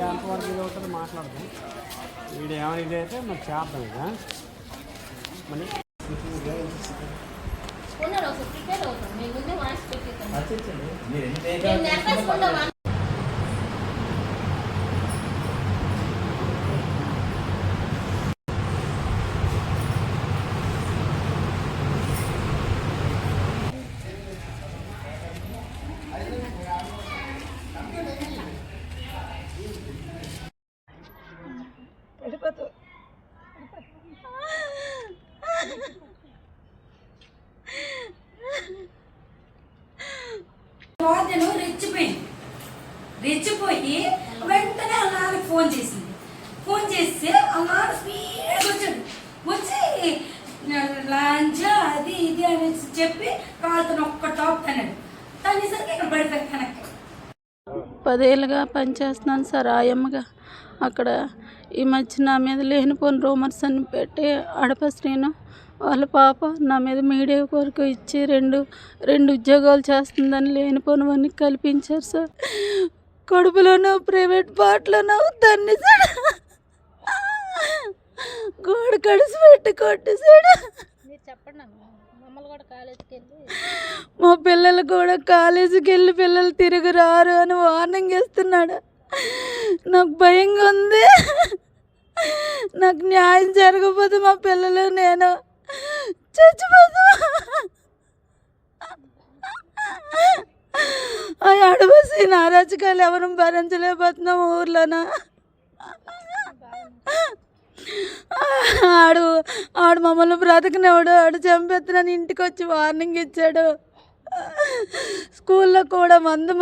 ఎంతవరకు ఇది అవుతుందో మాట్లాడదాం. వీడు ఏమైనా ఇది అయితే మరి చేద్దాం ఇక మళ్ళీ రెచ్చిపోయి వెంటనే అన్నానికి ఫోన్ చేసింది. ఫోన్ చేస్తే అన్నా స్పీడ్గా వచ్చాడు. వచ్చి లాంచ్ అది ఇది అని చెప్పి కాలుతో ఒక్క టాప్ అన్నాడు. తనేసరికి ఇక్కడ పడిపోయి కనెక్ట్. 10 ఏళ్ళుగా పనిచేస్తున్నాను సార్ ఆయమ్మగా. అక్కడ ఈ మధ్య నా మీద లేనిపోని రూమర్స్ అని పెట్టి అడప శ్రీను వాళ్ళ పాప నా మీద మీడియా కొరకు ఇచ్చి రెండు ఉద్యోగాలు చేస్తుందని లేనిపోనివన్నీ కల్పించారు సార్. కడుపులోనూ ప్రైవేట్ పార్ట్లోనూ తన్నేసాడు. గోడ కడిసి పెట్టి కొట్టేసాడు. మా పిల్లలు కూడా కాలేజీకి వెళ్ళి పిల్లలు తిరిగి రారు అని వార్నింగ్ ఇస్తున్నాడు. నాకు భయంగా ఉంది. నాకు న్యాయం జరగకపోతే మా పిల్లలు నేను చచ్చిపోతా. అడవసి నారాజకాలు ఎవరు భరించలేకపోతున్నాం ఊర్లోన. ఆడు మమ్మల్ని బ్రతకనివాడు. ఆడు చంపేస్తున్నాను ఇంటికి వచ్చి వార్నింగ్ ఇచ్చాడు. స్కూల్లో కూడా మంది